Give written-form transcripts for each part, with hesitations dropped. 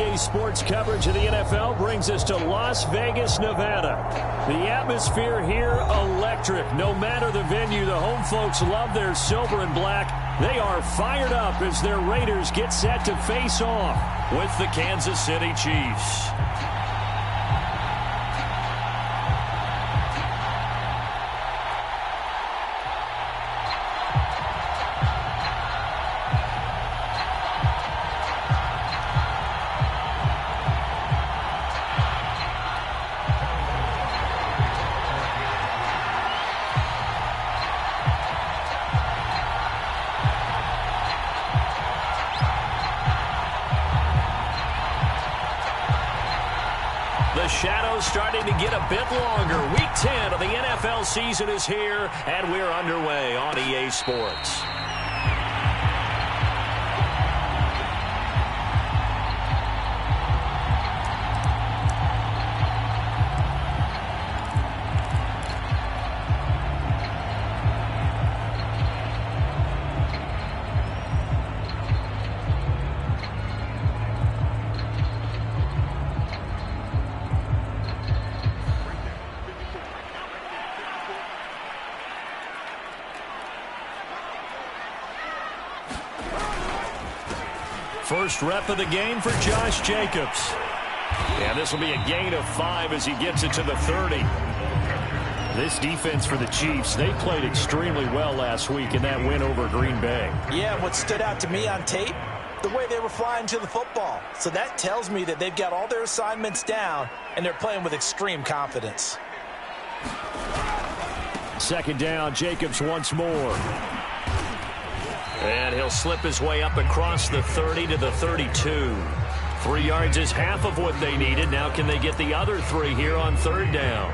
EA Sports coverage of the NFL brings us to Las Vegas, Nevada. The atmosphere here, electric. No matter the venue, the home folks love their silver and black. They are fired up as their Raiders get set to face off with the Kansas City Chiefs. The shadow's starting to get a bit longer. Week 10 of the NFL season is here, and we're underway on EA Sports. First rep of the game for Josh Jacobs. And this will be a gain of 5 as he gets it to the 30. This defense for the Chiefs, they played extremely well last week in that win over Green Bay. Yeah, what stood out to me on tape, the way they were flying to the football. So that tells me that they've got all their assignments down, and they're playing with extreme confidence. Second down, Jacobs once more. And he'll slip his way up across the 30 to the 32. 3 yards is half of what they needed. Now can they get the other 3 here on third down?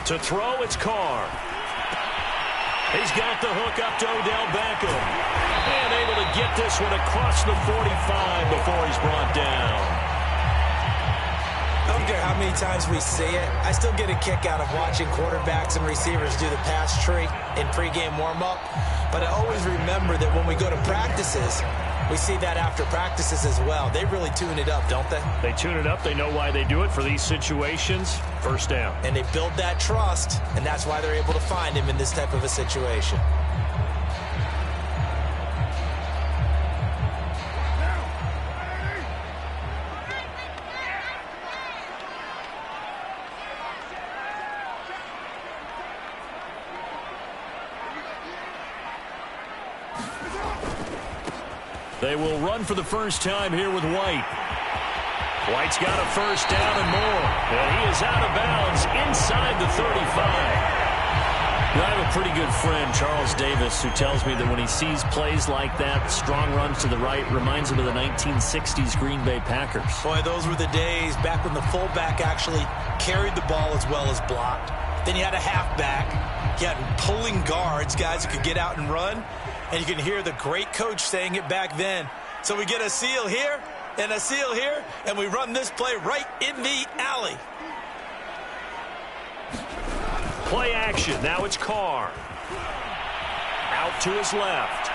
To throw, it's Carr. He's got the hook up to Odell Beckham. And able to get this one across the 45 before he's brought down. I don't care how many times we see it. I still get a kick out of watching quarterbacks and receivers do the pass tree in pregame warm-up. But I always remember that when we go to practices, we see that after practices as well. They really tune it up, don't they? They tune it up. They know why they do it for these situations. First down. And they build that trust, and that's why they're able to find him in this type of a situation. They will run for the first time here with White. White's got a first down and more. And he is out of bounds inside the 35. Now, I have a pretty good friend, Charles Davis, who tells me that when he sees plays like that, strong runs to the right, reminds him of the 1960s Green Bay Packers. Boy, those were the days back when the fullback actually carried the ball as well as blocked. Then you had a halfback. You had pulling guards, guys who could get out and run. And you can hear the great coach saying it back then. So we get a seal here and a seal here, and we run this play right in the alley. Play action. Now it's Carr. Out to his left.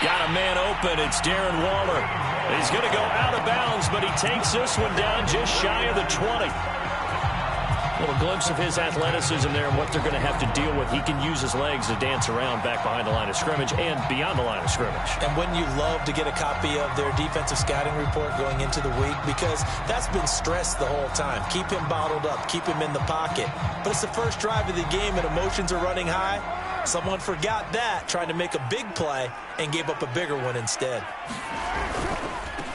Got a man open. It's Darren Waller. He's going to go out of bounds, but he takes this one down just shy of the 20. A little glimpse of his athleticism there and what they're going to have to deal with. He can use his legs to dance around back behind the line of scrimmage and beyond the line of scrimmage. And wouldn't you love to get a copy of their defensive scouting report going into the week? Because that's been stressed the whole time. Keep him bottled up. Keep him in the pocket. But it's the first drive of the game and emotions are running high. Someone forgot that, trying to make a big play and gave up a bigger one instead.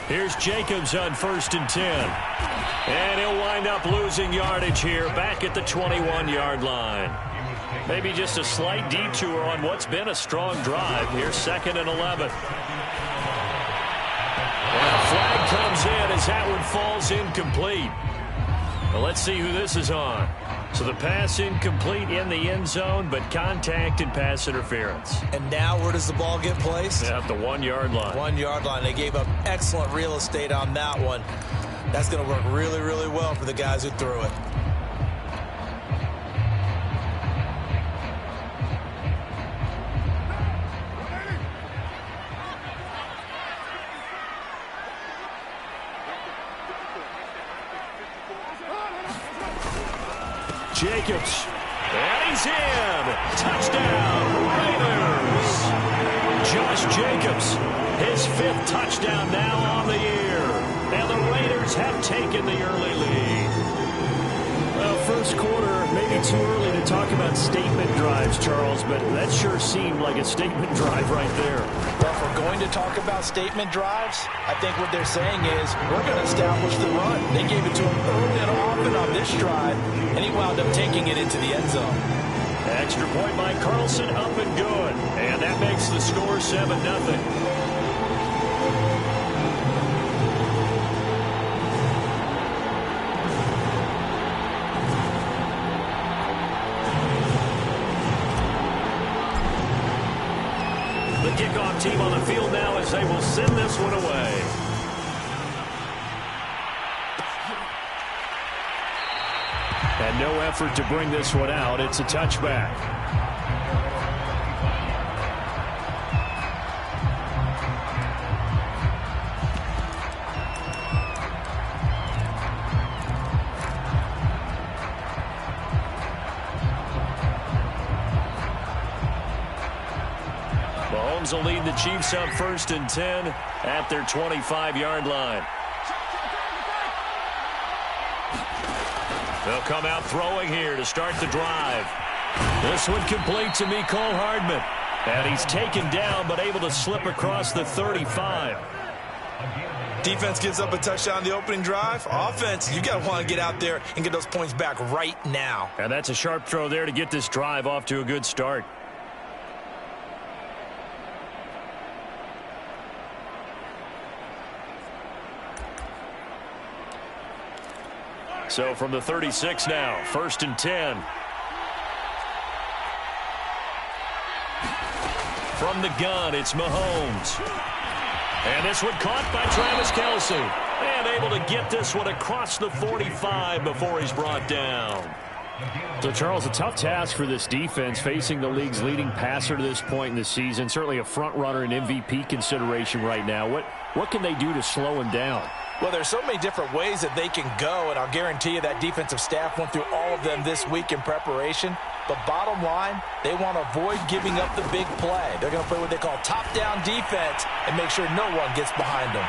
Here's Jacobs on 1st and 10. And he'll wind up losing yardage here back at the 21-yard line. Maybe just a slight detour on what's been a strong drive. Here's 2nd and 11. And a flag comes in as that one falls incomplete. Well, let's see who this is on. So the pass incomplete in the end zone, but contact and pass interference. And now where does the ball get placed? At the 1-yard line. 1-yard line. They gave up excellent real estate on that one. That's going to work really, really well for the guys who threw it. Jacobs, and he's in. Touchdown, Raiders. Josh Jacobs, his 5th touchdown now on the year. And the Raiders have taken the early lead. Well, first quarter, maybe too early to talk about statement drives, Charles, but that sure seemed like a statement drive right there. Well, if we're going to talk about statement drives, I think what they're saying is we're going to establish the run. They gave it to him early and often on this drive, and he wound up taking it into the end zone. Extra point by Carlson, up and good. And that makes the score 7-0. Kickoff team on the field now as they will send this one away. And no effort to bring this one out. It's a touchback. Mahomes will lead the Chiefs up 1st and 10 at their 25-yard line. They'll come out throwing here to start the drive. This one complete to Mecole Hardman. And he's taken down but able to slip across the 35. Defense gives up a touchdown the opening drive. Offense, you got to want to get out there and get those points back right now. And that's a sharp throw there to get this drive off to a good start. So from the 36 now, 1st and 10. From the gun, it's Mahomes. And this one caught by Travis Kelce. And able to get this one across the 45 before he's brought down. So, Charles, a tough task for this defense facing the league's leading passer to this point in the season. Certainly a front runner in MVP consideration right now. What can they do to slow him down? Well, there's so many different ways that they can go, and I'll guarantee you that defensive staff went through all of them this week in preparation. But bottom line, they want to avoid giving up the big play. They're going to play what they call top-down defense and make sure no one gets behind them.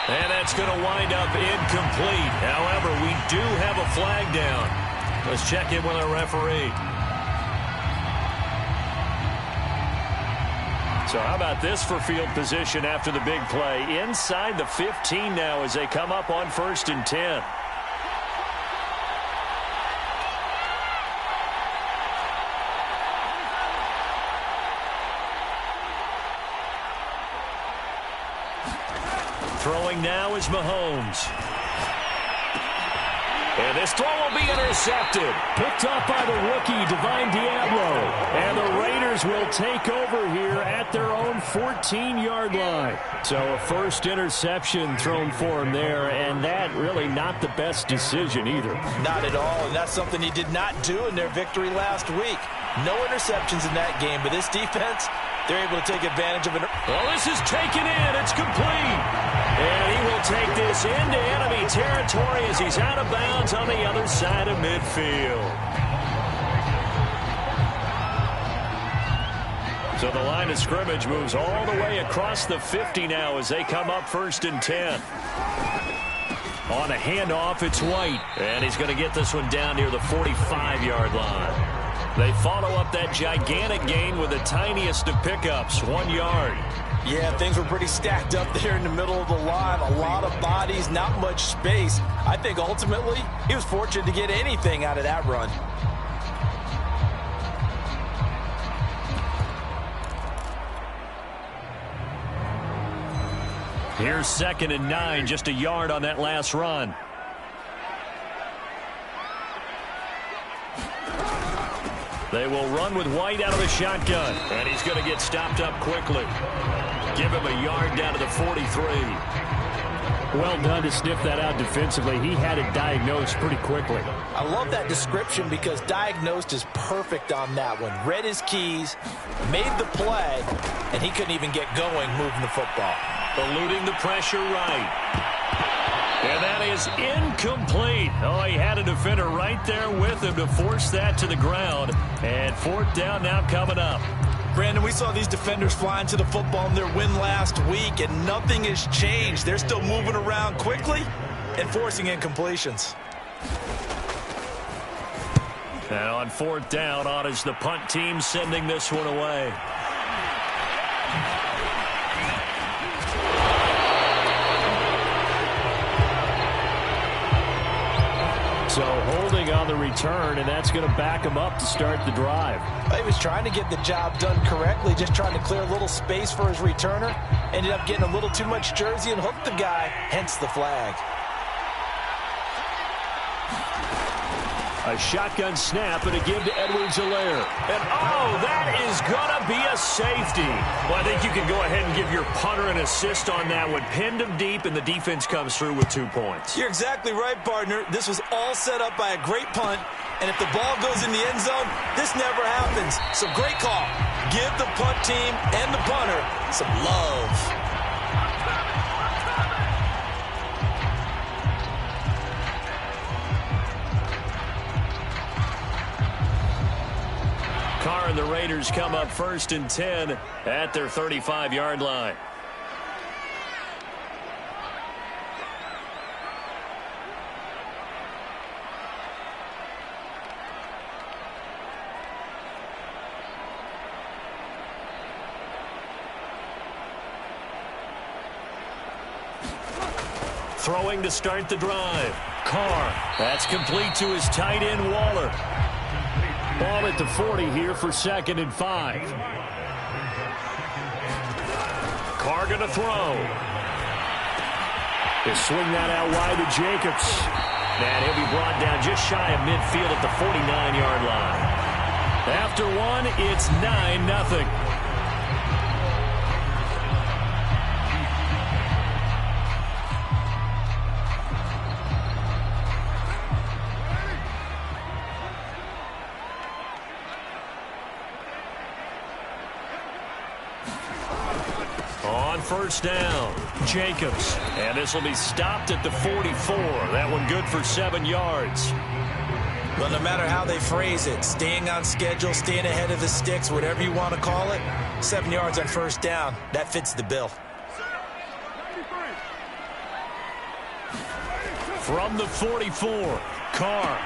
And that's going to wind up incomplete. However, we do have a flag down. Let's check in with our referee. So how about this for field position after the big play? Inside the 15 now as they come up on 1st and 10. Throwing now is Mahomes. And this throw will be intercepted. Picked up by the rookie, Divine Diablo. And the Raiders will take over here at their own 14-yard line. So a first interception thrown for him there, and that really not the best decision either. Not at all, and that's something he did not do in their victory last week. No interceptions in that game, but this defense, they're able to take advantage of it. Well, this is taken in. It's complete. And he will take this into enemy territory as he's out of bounds on the other side of midfield. So the line of scrimmage moves all the way across the 50 now as they come up 1st and 10. On a handoff, it's White. And he's going to get this one down near the 45-yard line. They follow up that gigantic gain with the tiniest of pickups, 1 yard. Yeah, things were pretty stacked up there in the middle of the line. A lot of bodies, not much space. I think ultimately he was fortunate to get anything out of that run. Here's 2nd and 9, just a yard on that last run. They will run with White out of the shotgun. And he's going to get stopped up quickly. Give him a yard down to the 43. Well done to sniff that out defensively. He had it diagnosed pretty quickly. I love that description because diagnosed is perfect on that one. Read his keys, made the play, and he couldn't even get going moving the football. Eluding the pressure right. And that is incomplete. Oh, he had a defender right there with him to force that to the ground. And fourth down now coming up. Brandon, we saw these defenders flying to the football in their win last week, and nothing has changed. They're still moving around quickly and forcing incompletions. And on fourth down, on is the punt team sending this one away. So holding on the return, and that's going to back him up to start the drive. He was trying to get the job done correctly, just trying to clear a little space for his returner. Ended up getting a little too much jersey and hooked the guy, hence the flag. A shotgun snap and a give to Edwards-Helaire. And, oh, that is going to be a safety. Well, I think you can go ahead and give your punter an assist on that one. Pinned him deep, and the defense comes through with 2 points. You're exactly right, partner. This was all set up by a great punt, and if the ball goes in the end zone, this never happens. So great call. Give the punt team and the punter some love. Carr and the Raiders come up 1st and 10 at their 35-yard line. Throwing to start the drive. Carr. That's complete to his tight end, Waller. Ball at the 40 here for 2nd and 5. Carr going to throw. They swing that out wide to Jacobs. And he'll be brought down just shy of midfield at the 49-yard line. After one, it's 9-0. First down, Jacobs. And this will be stopped at the 44. That one good for 7 yards. Well, no matter how they phrase it, staying on schedule, staying ahead of the sticks, whatever you want to call it, 7 yards on first down, that fits the bill. From the 44, Carr.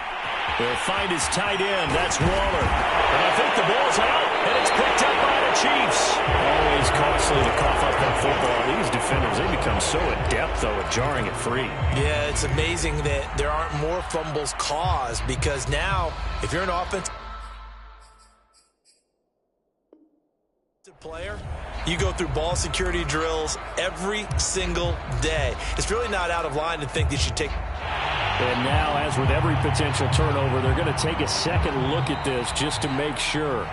He'll find his tight end. That's Waller. And I think the ball's out, and it's picked up by the Chiefs. Always costly to cough up that football. These defenders, they become so adept, though, at jarring it free. Yeah, it's amazing that there aren't more fumbles caused because now, if you're an offensive player, you go through ball security drills every single day. It's really not out of line to think that you take. And now, as with every potential turnover, they're going to take a second look at this just to make sure.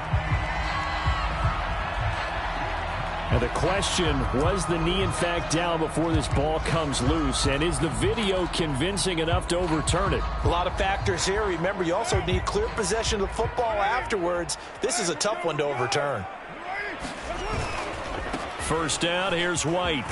Now the question, was the knee in fact down before this ball comes loose? And is the video convincing enough to overturn it? A lot of factors here. Remember, you also need clear possession of the football afterwards. This is a tough one to overturn. First down, here's White.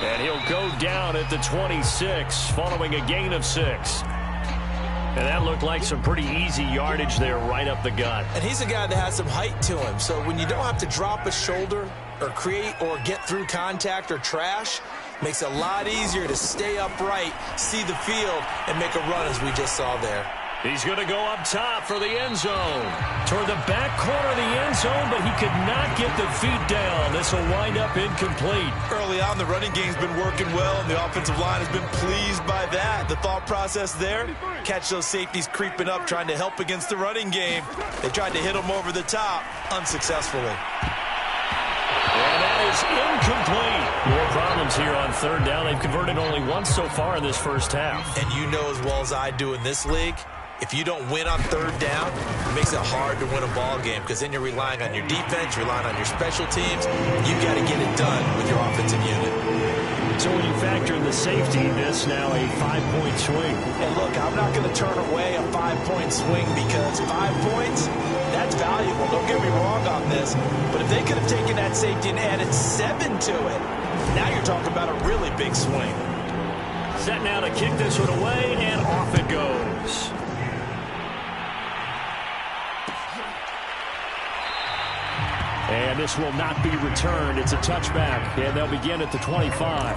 And he'll go down at the 26 following a gain of 6. And that looked like some pretty easy yardage there right up the gut. And he's a guy that has some height to him. So when you don't have to drop a shoulder or create or get through contact or trash, makes it a lot easier to stay upright, see the field, and make a run as we just saw there. He's going to go up top for the end zone. Toward the back corner of the end zone, but he could not get the feet down. This will wind up incomplete. Early on, the running game's been working well, and the offensive line has been pleased by that. The thought process there, catch those safeties creeping up, trying to help against the running game. They tried to hit them over the top, unsuccessfully. And that is incomplete. More problems here on third down. They've converted only once so far in this first half. And you know as well as I do in this league, If you don't win on third down, it makes it hard to win a ball game because then you're relying on your defense, you're relying on your special teams. You've got to get it done with your offensive unit. So when you factor in the safety, this now a 5-point swing. And look, I'm not going to turn away a 5-point swing because 5 points, that's valuable. Don't get me wrong on this. But if they could have taken that safety and added 7 to it, now you're talking about a really big swing. Set now to kick this one away, and off it goes. And this will not be returned. It's a touchback, and they'll begin at the 25.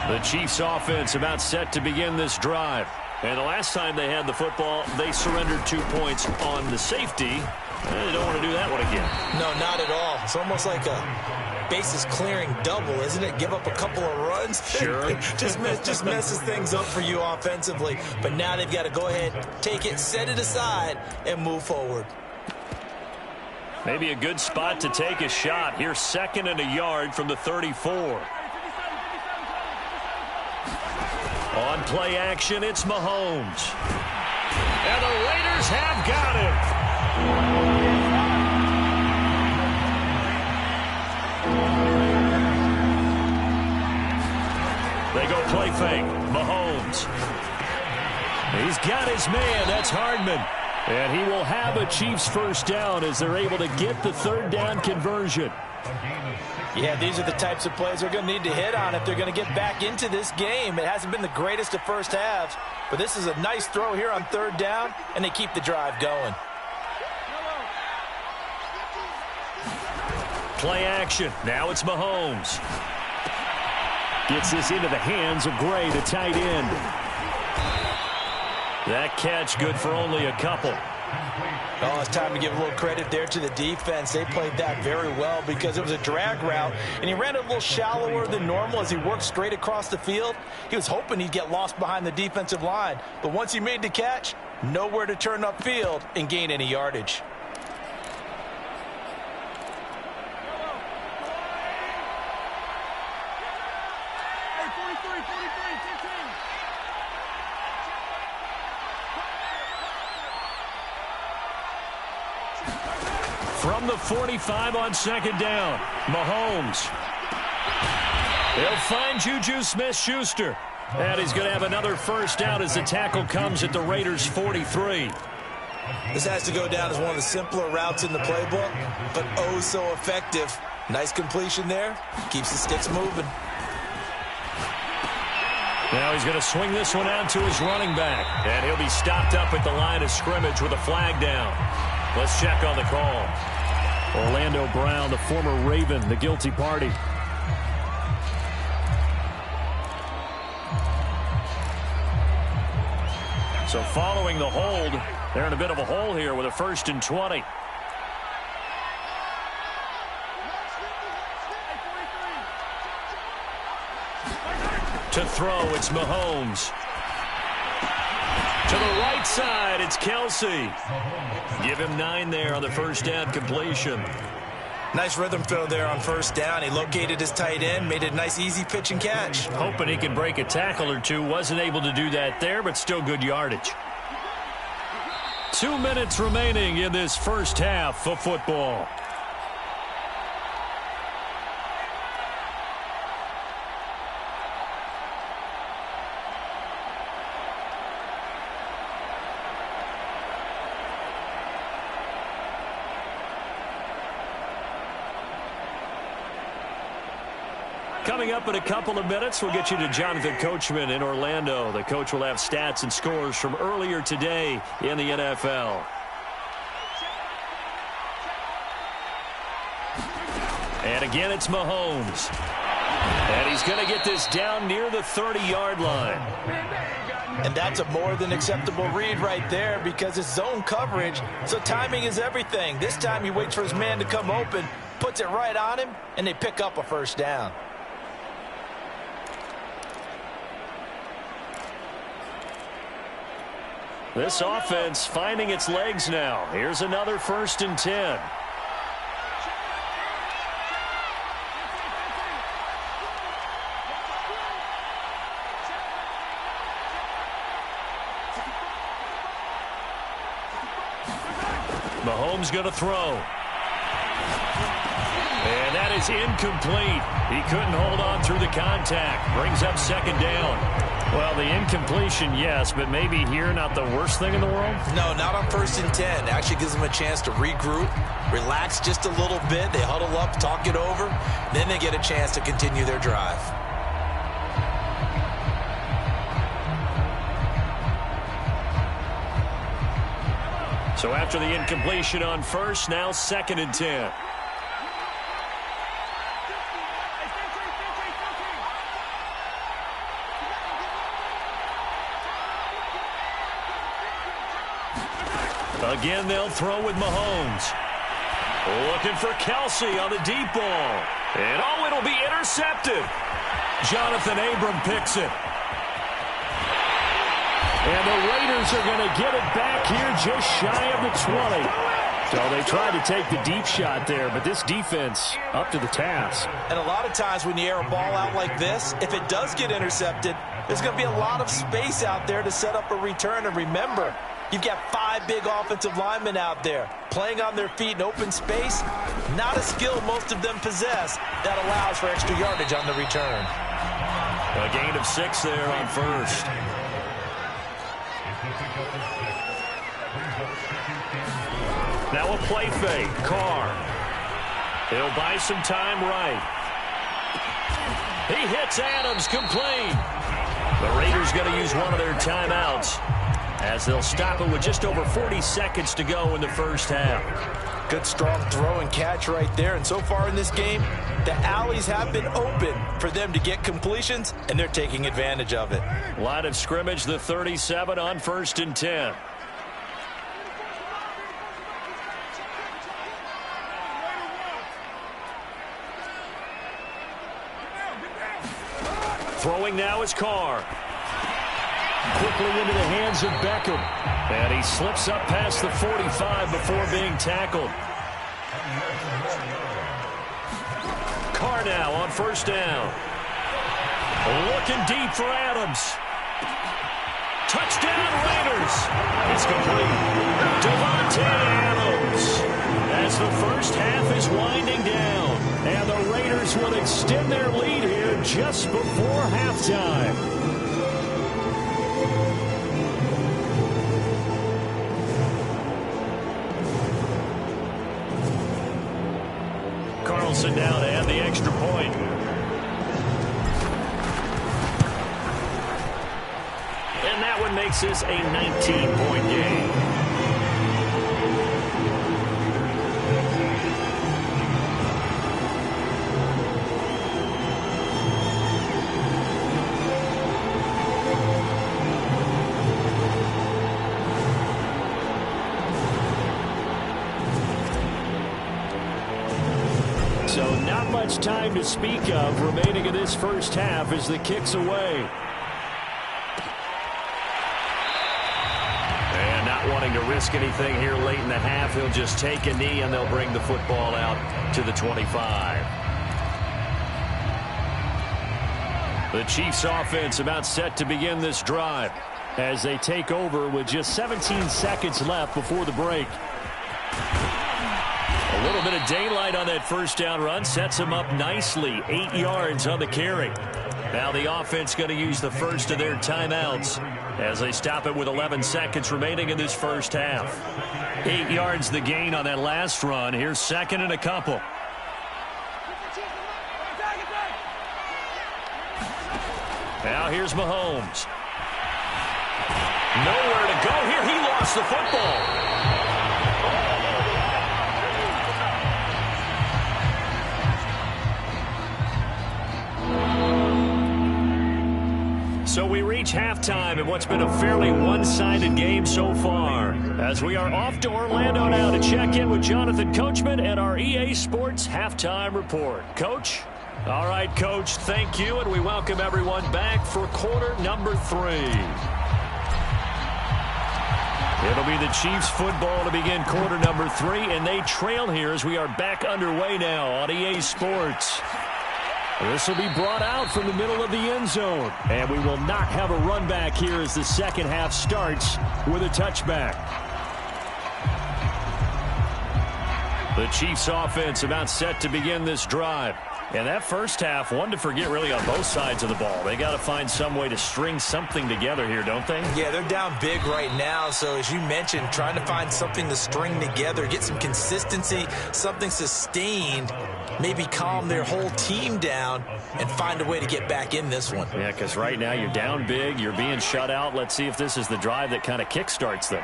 The Chiefs offense about set to begin this drive. And the last time they had the football, they surrendered 2 points on the safety. They don't want to do that one again. No, not at all. It's almost like a bases clearing double, isn't it? Give up a couple of runs. Sure. just messes things up for you offensively. But now they've got to go ahead, take it, set it aside, and move forward. Maybe a good spot to take a shot. Here's 2nd and a yard from the 34. On play action, it's Mahomes. And the Raiders have got him. They go play fake. Mahomes. He's got his man. That's Hardman. And he will have a Chiefs first down as they're able to get the third down conversion. Yeah, these are the types of plays they're going to need to hit on if they're going to get back into this game. It hasn't been the greatest of first halves, but this is a nice throw here on third down, and they keep the drive going. Play action. Now it's Mahomes. Gets this into the hands of Gray, the tight end. That catch good for only a couple. Oh, it's time to give a little credit there to the defense. They played that very well because it was a drag route, and he ran it a little shallower than normal as he worked straight across the field. He was hoping he'd get lost behind the defensive line, but once he made the catch, nowhere to turn upfield and gain any yardage. From the 45 on 2nd down, Mahomes. He'll find Juju Smith-Schuster. And he's going to have another first down as the tackle comes at the Raiders' 43. This has to go down as one of the simpler routes in the playbook, but oh so effective. Nice completion there. Keeps the sticks moving. Now he's going to swing this one out to his running back. And he'll be stopped up at the line of scrimmage with a flag down. Let's check on the call. Orlando Brown, the former Raven, the guilty party. So following the hold, they're in a bit of a hole here with a 1st and 20. To throw, it's Mahomes. To the right side, it's Kelsey. Give him 9 there on the first down completion. Nice rhythm throw there on first down. He located his tight end, made it a nice easy pitch and catch. Hoping he could break a tackle or two. Wasn't able to do that there, but still good yardage. 2 minutes remaining in this first half of football. Coming up in a couple of minutes, we'll get you to Jonathan Coachman in Orlando. The coach will have stats and scores from earlier today in the NFL. And again, it's Mahomes. And he's going to get this down near the 30-yard line. And that's a more than acceptable read right there because it's zone coverage, so timing is everything. This time he waits for his man to come open, puts it right on him, and they pick up a first down. This offense finding its legs now. Here's another 1st and 10. Mahomes going to throw. And that is incomplete. He couldn't hold on through the contact. Brings up second down. Well, the incompletion, yes, but maybe here not the worst thing in the world? No, not on 1st and 10. Actually gives them a chance to regroup, relax just a little bit. They huddle up, talk it over. Then they get a chance to continue their drive. So after the incompletion on first, now 2nd and 10. Again, they'll throw with Mahomes. Looking for Kelsey on the deep ball. And it'll be intercepted. Jonathan Abram picks it. And the Raiders are going to get it back here just shy of the 20. So they tried to take the deep shot there, but this defense up to the task. And a lot of times when you air a ball out like this, if it does get intercepted, there's going to be a lot of space out there to set up a return. And remember, you've got 5 big offensive linemen out there playing on their feet in open space. Not a skill most of them possess that allows for extra yardage on the return. A gain of 6 there on first. Now a play fake. Carr. He'll buy some time right. He hits Adams complete. The Raiders going to use one of their timeouts as they'll stop it with just over 40 seconds to go in the first half. Good strong throw and catch right there. And so far in this game, the alleys have been open for them to get completions, and they're taking advantage of it. Line of scrimmage, the 37 on 1st and 10. Throwing now is Carr. Quickly into the hands of Beckham. And he slips up past the 45 before being tackled. Carr now on 1st down. Looking deep for Adams. Touchdown Raiders. It's complete. Davante Adams. As the first half is winding down. And the Raiders will extend their lead here just before halftime. Carlson now to add the extra point. And that one makes this a 19-point game. So not much time to speak of remaining in this first half as the kick's away. And not wanting to risk anything here late in the half, he'll just take a knee and they'll bring the football out to the 25. The Chiefs offense about set to begin this drive as they take over with just 17 seconds left before the break. A little bit of daylight on that first down run sets him up nicely. 8 yards on the carry. Now the offense going to use the first of their timeouts as they stop it with 11 seconds remaining in this first half. 8 yards the gain on that last run. Here's 2nd and a couple. Now here's Mahomes. Nowhere to go here. He lost the football. So we reach halftime in what's been a fairly one-sided game so far, as we are off to Orlando now to check in with Jonathan Coachman and our EA Sports Halftime Report. Coach? All right, Coach, thank you, and we welcome everyone back for quarter number 3. It'll be the Chiefs football to begin quarter number 3, and they trail here as we are back underway now on EA Sports. This will be brought out from the middle of the end zone. And we will not have a run back here as the second half starts with a touchback. The Chiefs offense about set to begin this drive. And that first half, one to forget really on both sides of the ball. They got to find some way to string something together here, don't they? Yeah, they're down big right now. So as you mentioned, trying to find something to string together, get some consistency, something sustained, maybe calm their whole team down and find a way to get back in this one. Yeah, because right now you're down big, you're being shut out. Let's see if this is the drive that kind of kickstarts them.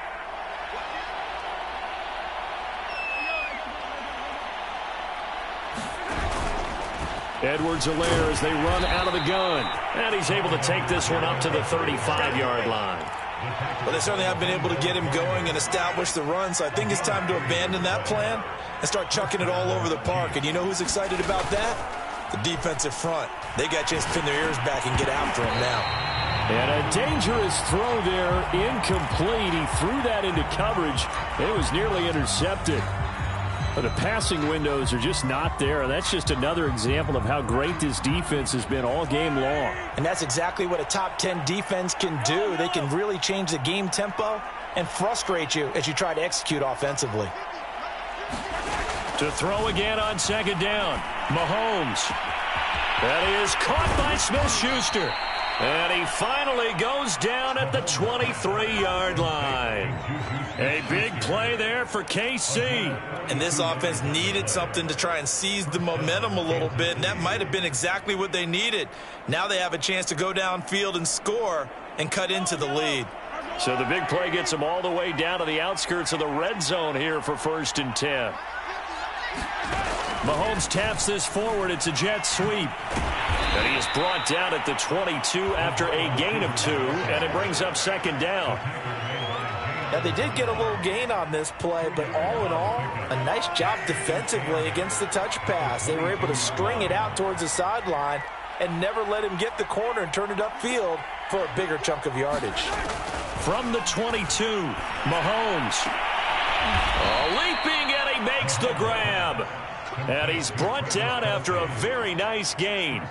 Edwards-Helaire as they run out of the gun. And he's able to take this one up to the 35-yard line. Well, they certainly have been able to get him going and establish the run, so I think it's time to abandon that plan and start chucking it all over the park. And you know who's excited about that? The defensive front. They got a chance to pin their ears back and get after him now. And a dangerous throw there, incomplete. He threw that into coverage. It was nearly intercepted. But the passing windows are just not there. And that's just another example of how great this defense has been all game long. And that's exactly what a top 10 defense can do. They can really change the game tempo and frustrate you as you try to execute offensively. To throw again on second down, Mahomes. And he is caught by Smith-Schuster. And he finally goes down at the 23-yard line. A big play there for KC. And this offense needed something to try and seize the momentum a little bit, and that might have been exactly what they needed. Now they have a chance to go downfield and score and cut into the lead. So the big play gets them all the way down to the outskirts of the red zone here for 1st and 10. Mahomes taps this forward. It's a jet sweep. And he is brought down at the 22 after a gain of 2, and it brings up second down. Now, they did get a little gain on this play, but all in all, a nice job defensively against the touch pass. They were able to string it out towards the sideline and never let him get the corner and turn it upfield for a bigger chunk of yardage. From the 22, Mahomes. Leaping, and he makes the grab. And he's brought down after a very nice gain.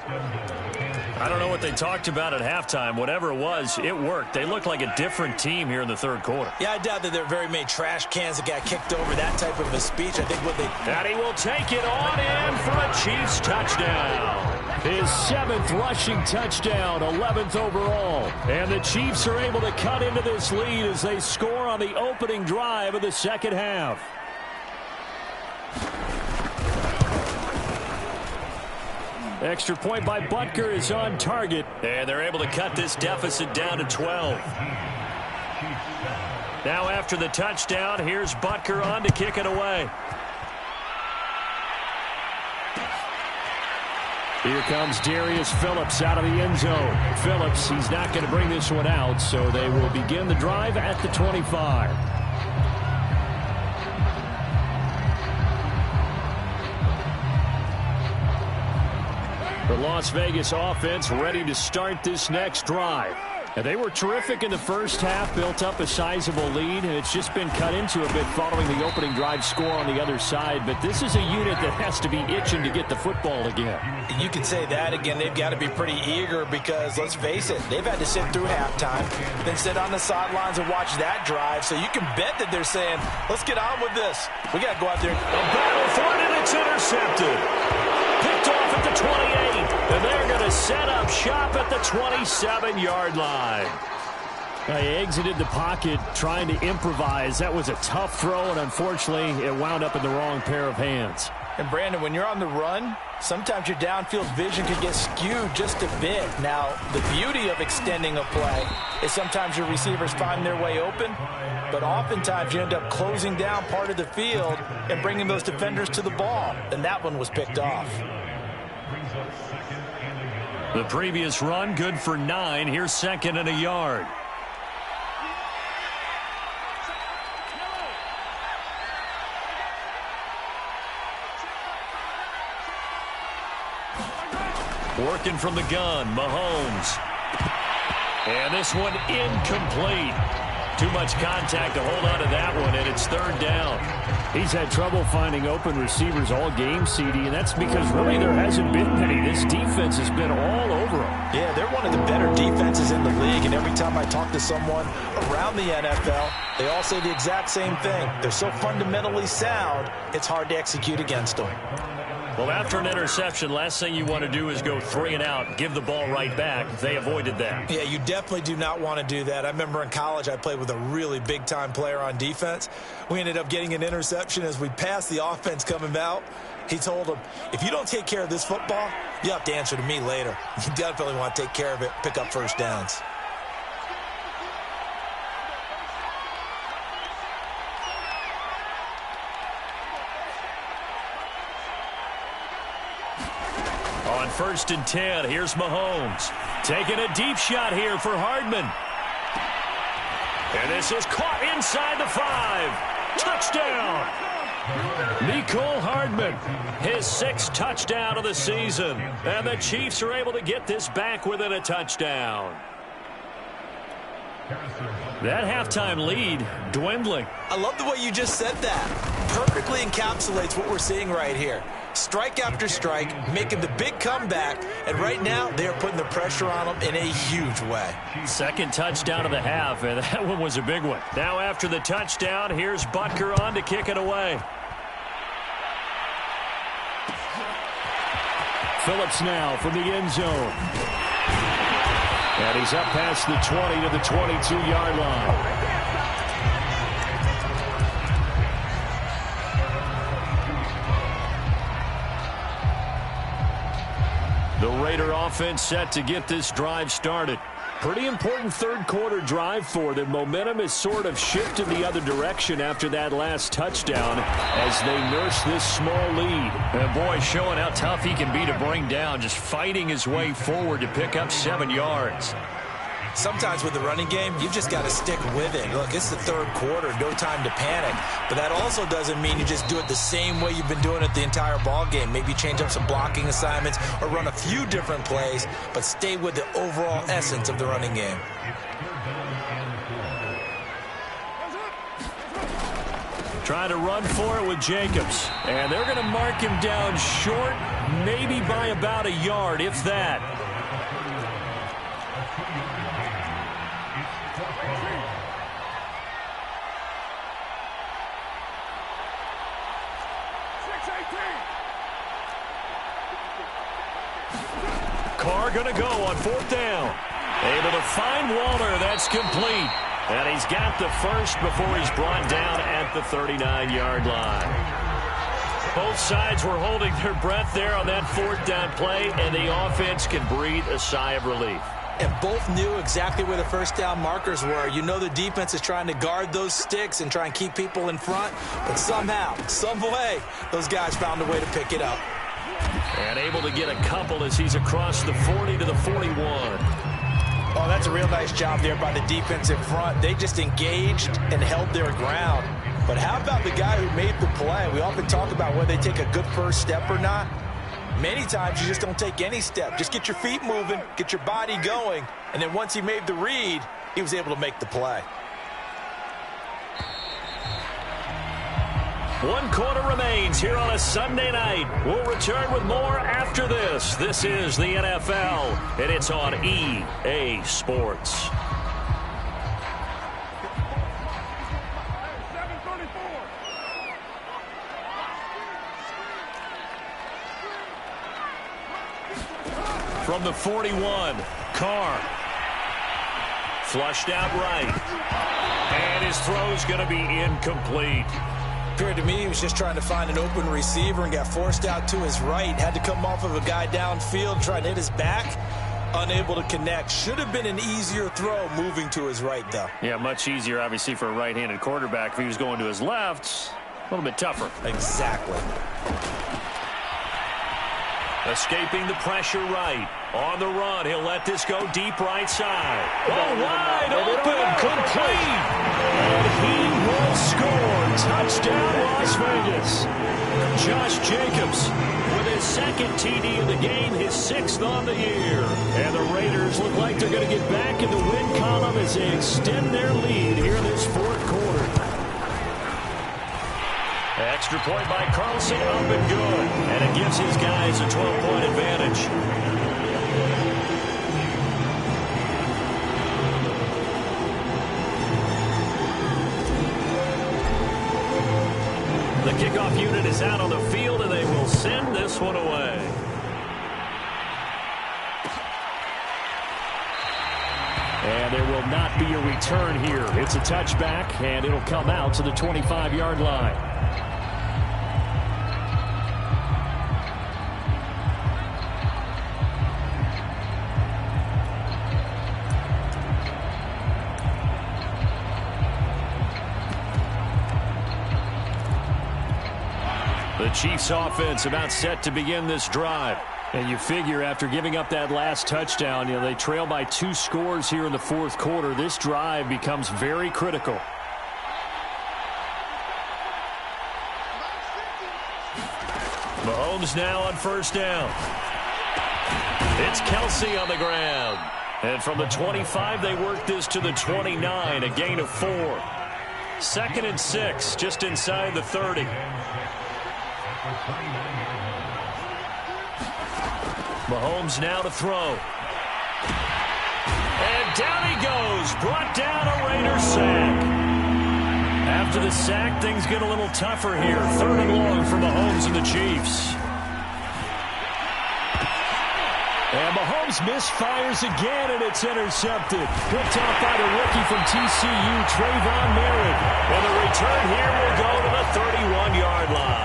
I don't know what they talked about at halftime. Whatever it was, it worked. They look like a different team here in the third quarter. Yeah, I doubt that there are very many trash cans that got kicked over, that type of a speech. I think what they... And he will take it on in for a Chiefs touchdown. His 7th rushing touchdown, 11th overall. And the Chiefs are able to cut into this lead as they score on the opening drive of the second half. Extra point by Butker is on target. And they're able to cut this deficit down to 12. Now after the touchdown, here's Butker on to kick it away. Here comes Darius Phillips out of the end zone. Phillips, he's not going to bring this one out, so they will begin the drive at the 25. The Las Vegas offense ready to start this next drive. And they were terrific in the first half, built up a sizable lead, and it's just been cut into a bit following the opening drive score on the other side. But this is a unit that has to be itching to get the football again. You can say that again. They've got to be pretty eager because, let's face it, they've had to sit through halftime, then sit on the sidelines and watch that drive. So you can bet that they're saying, let's get on with this. We got to go out there. A battle for it, and it's intercepted. Picked off at the 28, and they're going to set up shop at the 27-yard line. He exited the pocket trying to improvise. That was a tough throw, and unfortunately, it wound up in the wrong pair of hands. And, Brandon, when you're on the run, sometimes your downfield vision can get skewed just a bit. Now, the beauty of extending a play is sometimes your receivers find their way open, but oftentimes you end up closing down part of the field and bringing those defenders to the ball, and that one was picked off. The previous run, good for 9. Here's 2nd and a yard. Working from the gun, Mahomes. And this one incomplete. Too much contact to hold on to that one, and it's 3rd down. He's had trouble finding open receivers all game, CD, and that's because really there hasn't been many. This defense has been all over him. Yeah, they're one of the better defenses in the league, and every time I talk to someone around the NFL, they all say the exact same thing. They're so fundamentally sound, it's hard to execute against them. Well, after an interception, last thing you want to do is go 3 and out, give the ball right back. They avoided that. Yeah, you definitely do not want to do that. I remember in college I played with a really big-time player on defense. We ended up getting an interception as we passed the offense coming out. He told him, if you don't take care of this football, you have to answer to me later. You definitely want to take care of it, pick up first downs. On 1st and 10, here's Mahomes. Taking a deep shot here for Hardman. And this is caught inside the 5. Touchdown! Mecole Hardman, his 6th touchdown of the season. And the Chiefs are able to get this back within a touchdown. That halftime lead dwindling. I love the way you just said that. Perfectly encapsulates what we're seeing right here. Strike after strike, making the big comeback, and right now they are putting the pressure on them in a huge way. 2nd touchdown of the half, and that one was a big one. Now after the touchdown, here's Butker on to kick it away. Phillips now from the end zone. And he's up past the 20 to the 22-yard line. The Raider offense set to get this drive started. Pretty important third-quarter drive for them. Momentum has sort of shifted the other direction after that last touchdown as they nurse this small lead. And boy, showing how tough he can be to bring down, just fighting his way forward to pick up 7 yards. Sometimes with the running game, you've just got to stick with it. Look, it's the 3rd quarter, no time to panic. But that also doesn't mean you just do it the same way you've been doing it the entire ball game. Maybe change up some blocking assignments or run a few different plays, but stay with the overall essence of the running game. Trying to run for it with Jacobs. And they're going to mark him down short, maybe by about a yard, if that. Carr going to go on 4th down. Able to find Waller. That's complete. And he's got the first before he's brought down at the 39-yard line. Both sides were holding their breath there on that 4th down play, and the offense can breathe a sigh of relief. And both knew exactly where the first down markers were. You know the defense is trying to guard those sticks and try and keep people in front. But somehow, some way, those guys found a way to pick it up. And able to get a couple as he's across the 40 to the 41. Oh, that's a real nice job there by the defense in front. They just engaged and held their ground. But how about the guy who made the play? We often talk about whether they take a good first step or not. Many times you just don't take any step. Just get your feet moving, get your body going, and then once he made the read, he was able to make the play. 1 quarter remains here on a Sunday night. We'll return with more after this. This is the NFL, and it's on EA Sports. From the 41, Carr. Flushed out right. And his throw's going to be incomplete. Appeared to me he was just trying to find an open receiver and got forced out to his right. Had to come off of a guy downfield, trying to hit his back. Unable to connect. Should have been an easier throw moving to his right, though. Yeah, much easier, obviously, for a right-handed quarterback. If he was going to his left, a little bit tougher. Exactly. Escaping the pressure right. On the run, he'll let this go deep right side. Oh, wide open, complete. And he will score. Touchdown, Las Vegas. Josh Jacobs with his 2nd TD of the game, his 6th on the year. And the Raiders look like they're going to get back in the win column as they extend their lead here in this 4th quarter. Extra point by Carlson, up and good. And it gives his guys a 12-point advantage. is out on the field, and they will send this one away. And there will not be a return here. It's a touchback, and it'll come out to the 25-yard line. The Chiefs offense about set to begin this drive. And you figure after giving up that last touchdown, they trail by 2 scores here in the fourth quarter. This drive becomes very critical. Mahomes now on first down. It's Kelce on the ground. And from the 25, they work this to the 29, a gain of 4. 2nd and 6, just inside the 30. Mahomes now to throw. And down he goes. Brought down, a Raiders sack. After the sack, things get a little tougher here. 3rd and long for Mahomes and the Chiefs. And Mahomes misfires again, and it's intercepted. Picked off by the rookie from TCU, Trayvon Merritt. And the return here will go to the 31-yard line.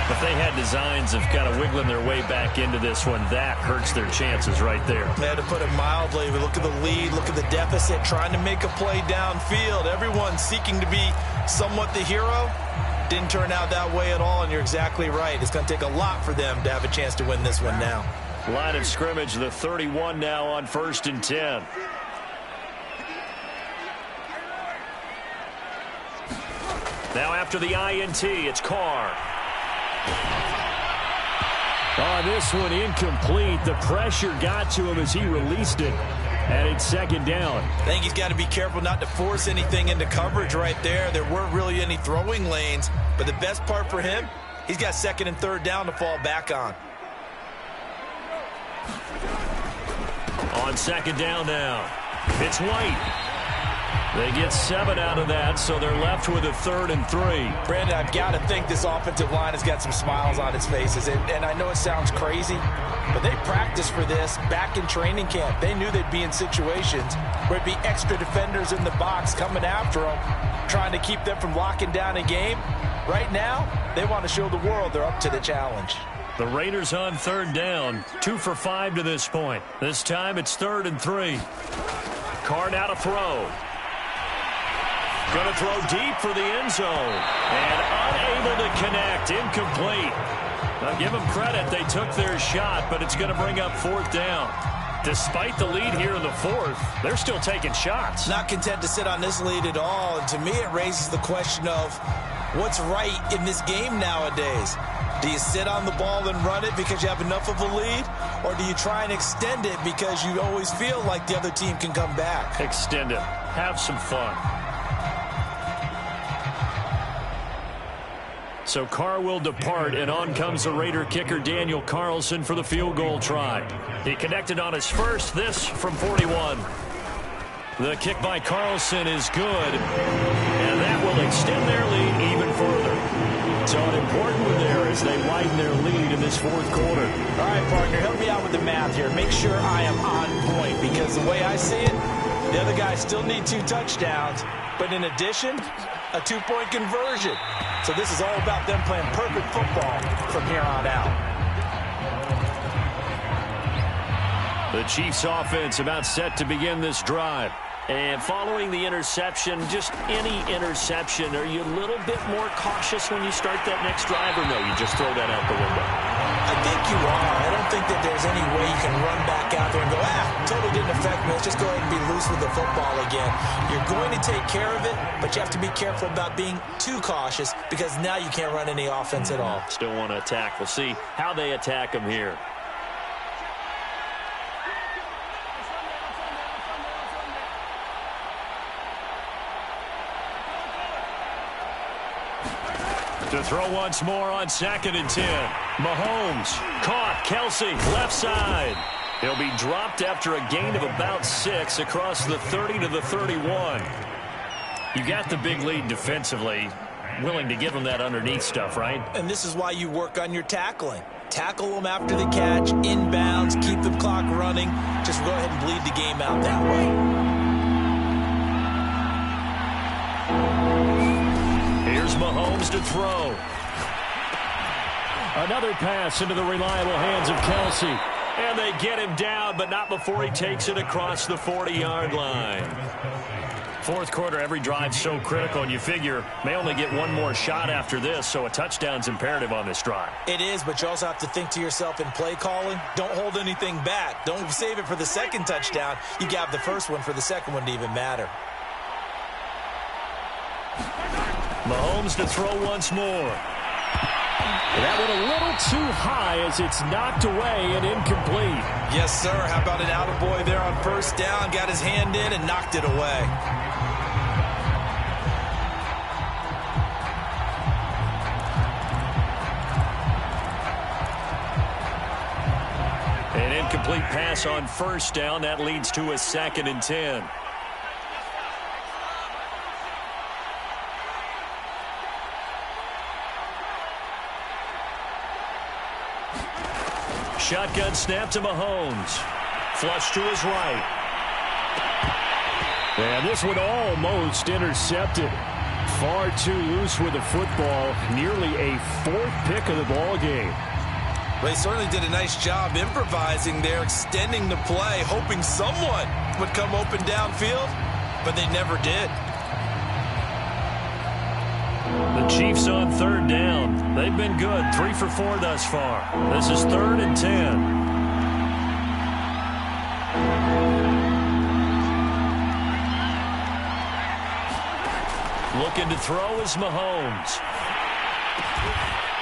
If they had designs of kind of wiggling their way back into this one, that hurts their chances right there. They had to put it mildly. We look at the lead, look at the deficit, trying to make a play downfield. Everyone seeking to be somewhat the hero. Didn't turn out that way at all, and you're exactly right. It's going to take a lot for them to have a chance to win this one now. Line of scrimmage, the 31 now on 1st and 10. Now after the INT, it's Carr. On this one, incomplete. The pressure got to him as he released it. And it's 2nd down. I think he's got to be careful not to force anything into coverage right there. There weren't really any throwing lanes. But the best part for him, he's got 2nd and 3rd down to fall back on. On 2nd down now, it's White. They get 7 out of that, so they're left with a 3rd and 3. Brandon, I've got to think this offensive line has got some smiles on its faces. And I know it sounds crazy, but they practiced for this back in training camp. They knew they'd be in situations where it'd be extra defenders in the box coming after them, trying to keep them from locking down a game. Right now, they want to show the world they're up to the challenge. The Raiders on 3rd down, 2 for 5 to this point. This time it's 3rd and 3. Carr now to throw. Going to throw deep for the end zone. And unable to connect. Incomplete. Now give them credit. They took their shot, but it's going to bring up 4th down. Despite the lead here in the 4th, they're still taking shots. Not content to sit on this lead at all. And to me, it raises the question of what's right in this game nowadays. Do you sit on the ball and run it because you have enough of a lead? Or do you try and extend it because you always feel like the other team can come back? Extend it. Have some fun. So Carr will depart, and on comes the Raider kicker Daniel Carlson for the field goal try. He connected on his first, this from 41. The kick by Carlson is good, and that will extend their lead even further. So an important one there as they widen their lead in this 4th quarter. All right, partner, help me out with the math here. Make sure I am on point, because the way I see it, the other guys still need 2 touchdowns, but in addition, a 2-point conversion. So this is all about them playing perfect football from here on out. The Chiefs offense about set to begin this drive. And following the interception, just any interception, are you a little bit more cautious when you start that next drive, or no, you just throw that out the window? I think you are. I don't think that there's any way you can run back out there and go, totally didn't affect me. Let's just go ahead and be loose with the football again. You're going to take care of it, but you have to be careful about being too cautious, because now you can't run any offense at all. Still want to attack. We'll see how they attack them here. To throw once more on 2nd and 10. Mahomes caught. Kelce left side. He'll be dropped after a gain of about 6 across the 30 to the 31. You got the big lead defensively. willing to give him that underneath stuff, right? And this is why you work on your tackling. Tackle them after the catch, inbounds, keep the clock running. Just go ahead and bleed the game out that way. Here's Mahomes to throw. Another pass into the reliable hands of Kelsey. And they get him down, but not before he takes it across the 40-yard line. Fourth quarter, every drive's so critical, and you figure may only get one more shot after this, so a touchdown's imperative on this drive. It is, but you also have to think to yourself in play calling, don't hold anything back. Don't save it for the second touchdown. You got the first one for the second one to even matter. Mahomes to throw once more. That went a little too high as it's knocked away and incomplete. Yes, sir. How about an attaboy there on first down? Got his hand in and knocked it away. An incomplete pass on first down. That leads to a 2nd and 10. Shotgun snap to Mahomes. Flush to his right. And this one almost intercepted. Far too loose with the football. Nearly a 4th pick of the ball game. They certainly did a nice job improvising there, extending the play, hoping someone would come open downfield, but they never did. The Chiefs on 3rd down. They've been good. 3 for 4 thus far. This is 3rd and 10. Looking to throw is Mahomes.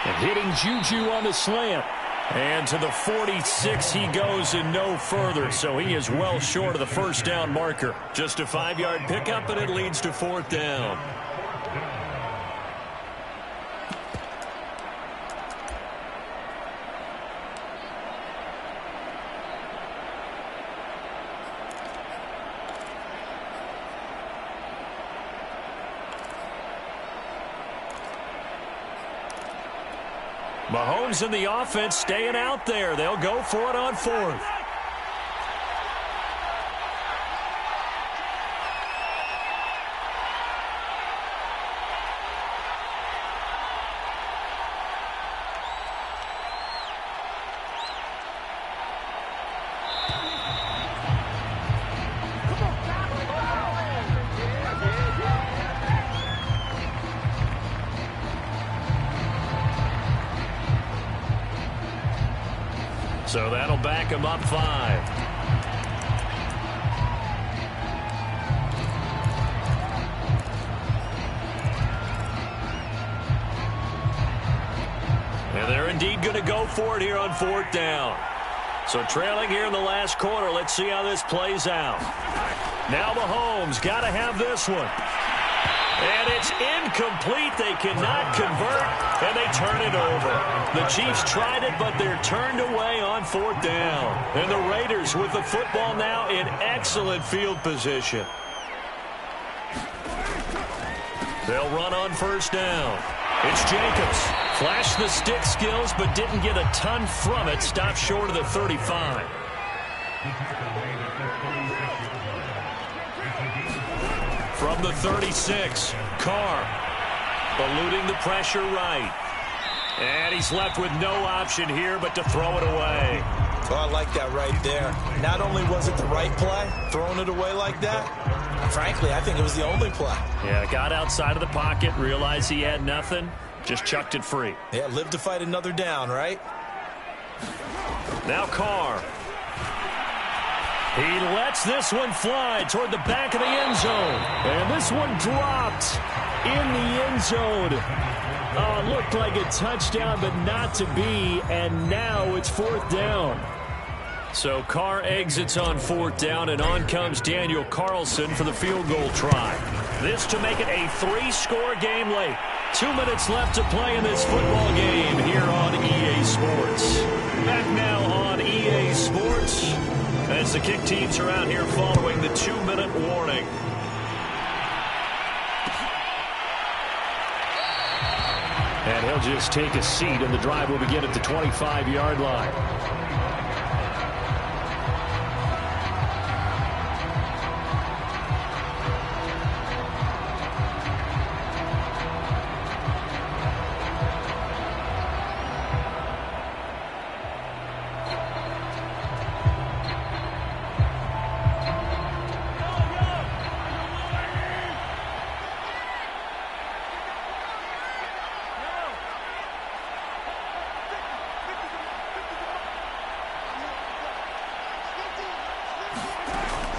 And hitting Juju on the slant. And to the 46 he goes and no further, so he is well short of the first down marker. Just a 5-yard pickup, and it leads to 4th down. Mahomes and the offense staying out there. They'll go for it on 4th. So that'll back him up 5. And they're indeed going to go for it here on 4th down. So trailing here in the last quarter, let's see how this plays out. Now Mahomes got to have this one. And it's incomplete. They cannot convert, and they turn it over. The Chiefs tried it, but they're turned away on 4th down. And the Raiders with the football now in excellent field position. They'll run on first down. It's Jacobs. Flashed the stick skills, but didn't get a ton from it. Stopped short of the 35. From the 36, Carr eluding the pressure right. And he's left with no option here but to throw it away. Oh, I like that right there. Not only was it the right play, throwing it away like that, frankly, I think it was the only play. Yeah, got outside of the pocket, realized he had nothing, just chucked it free. Yeah, live to fight another down, right? Now Carr. He lets this one fly toward the back of the end zone. And this one dropped in the end zone. Oh, it looked like a touchdown, but not to be. And now it's 4th down. So Carr exits on 4th down, and on comes Daniel Carlson for the field goal try. This to make it a 3-score game late. 2 minutes left to play in this football game here on EA Sports. Back now on EA Sports as the kick teams are out here following the 2-minute warning. he'll just take a seat, and the drive will begin at the 25-yard line.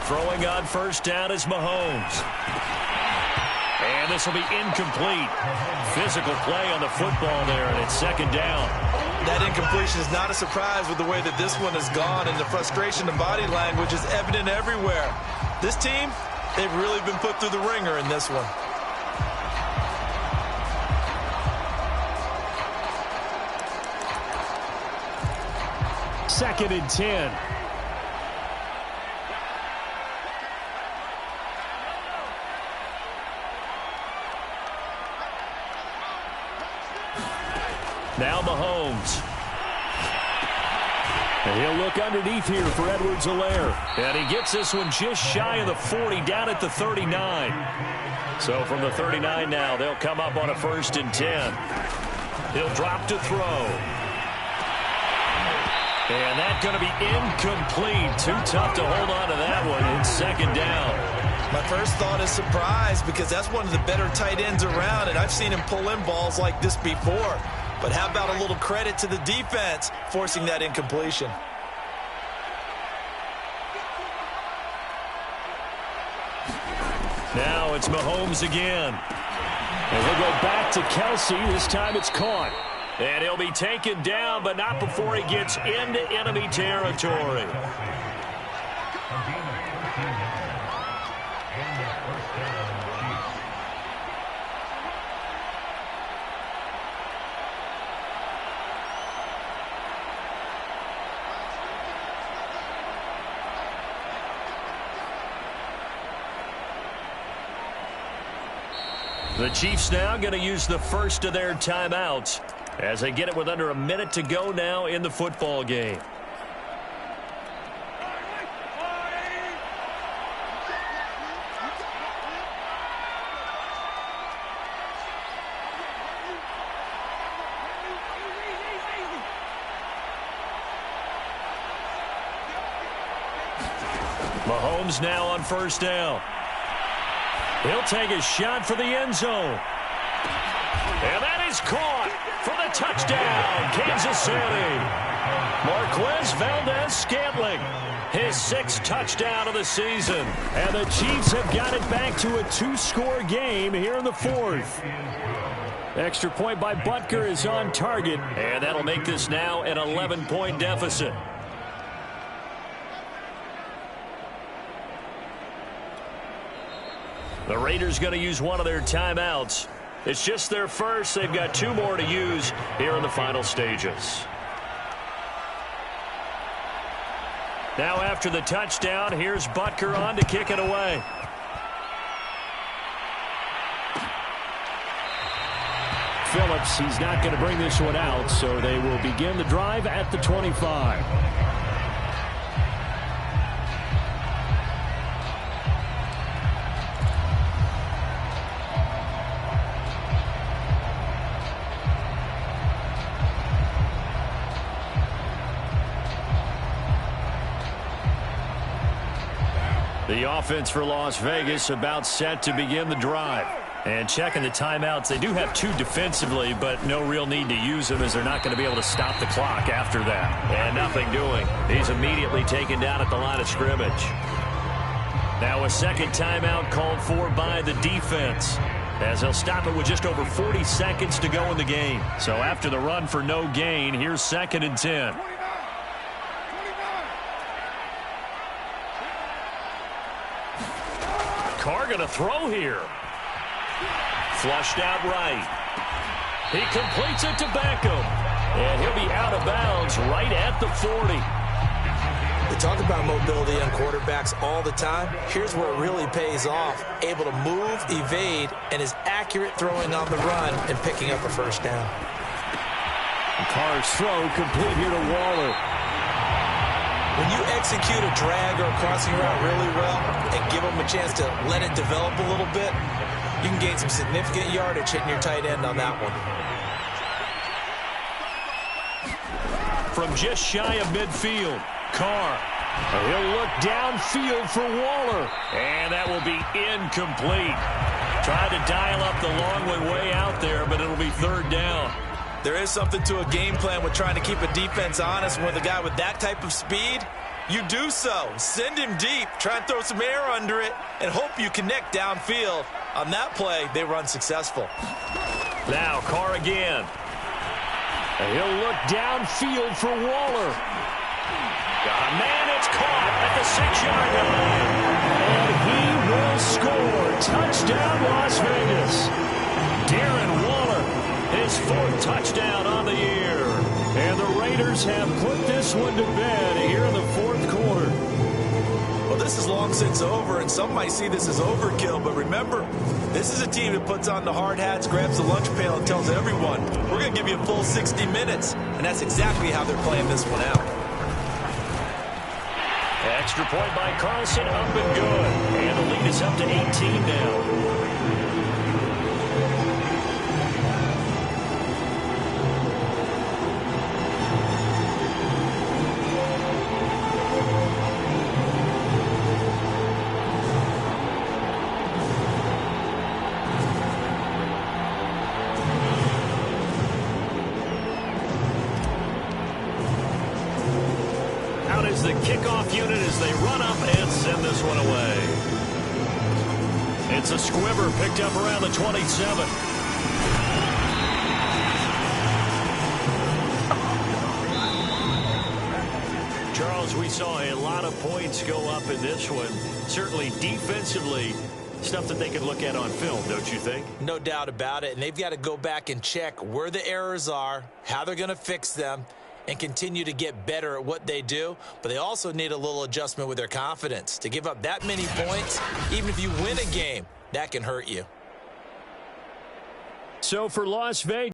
Throwing on first down is Mahomes. And this will be incomplete. Physical play on the football there, and it's second down. That incompletion is not a surprise with the way that this one has gone, and the frustration and body language is evident everywhere. This team, they've really been put through the ringer in this one. Second and 10. Now Mahomes. And he'll look underneath here for Edwards-Helaire. And he gets this one just shy of the 40, down at the 39. So from the 39 now, they'll come up on a first and 10. He'll drop to throw. And that's going to be incomplete. Too tough to hold on to that one. It's second down. My first thought is surprise, because that's one of the better tight ends around, and I've seen him pull in balls like this before. But how about a little credit to the defense forcing that incompletion? Now it's Mahomes again. And he'll go back to Kelsey. This time it's caught. And he'll be taken down, but not before he gets into enemy territory. The Chiefs now going to use the first of their timeouts as they get it with under a minute to go now in the football game. Mahomes now on first down. He'll take a shot for the end zone. And that is caught for the touchdown, Kansas City. Marquez Valdez-Scantling, his 6th touchdown of the season. And the Chiefs have got it back to a 2-score game here in the 4th. Extra point by Butker is on target. And that'll make this now an 11-point deficit. The Raiders going to use one of their timeouts. It's just their first. They've got 2 more to use here in the final stages. Now after the touchdown, here's Butker on to kick it away. Phillips, he's not going to bring this one out, so they will begin the drive at the 25. The offense for Las Vegas about set to begin the drive. And checking the timeouts, they do have 2 defensively, but no real need to use them as they're not going to be able to stop the clock after that. And nothing doing. He's immediately taken down at the line of scrimmage. Now a second timeout called for by the defense, as they'll stop it with just over 40 seconds to go in the game. So after the run for no gain, here's 2nd and 10. Carr going to throw here. Flushed out right. He completes it to Beckham. And he'll be out of bounds right at the 40. We talk about mobility on quarterbacks all the time. Here's where it really pays off. Able to move, evade, and is accurate throwing on the run and picking up a first down. Carr's throw complete here to Waller. When you execute a drag or a crossing route really well and give them a chance to let it develop a little bit, you can gain some significant yardage hitting your tight end on that one. From just shy of midfield, Carr. He'll look downfield for Waller. And that will be incomplete. Tried to dial up the long way out there, but it'll be third down. There is something to a game plan with trying to keep a defense honest. With a guy with that type of speed, you do so. Send him deep, try and throw some air under it, and hope you connect downfield. On that play, they were unsuccessful. Now Carr again. He'll look downfield for Waller. Got a man, it's caught at the 6-yard line. And he will score. Touchdown, Las Vegas. Darren Waller, his 4th touchdown on the year. And the Raiders have put this one to bed here in the 4th quarter. Well, this is long since over, and some might see this as overkill. But remember, this is a team that puts on the hard hats, grabs the lunch pail, and tells everyone, we're going to give you a full 60 minutes. And that's exactly how they're playing this one out. Extra point by Carlson, up and good. And the lead is up to 18 now. Is the kickoff unit as they run up and send this one away. It's a squibber picked up around the 27. Charles, we saw a lot of points go up in this one. Certainly defensively, stuff that they can look at on film, don't you think? No doubt about it. And they've got to go back and check where the errors are, how they're going to fix them, and continue to get better at what they do. But they also need a little adjustment with their confidence. To give up that many points, even if you win a game, that can hurt you. So for Las Vegas,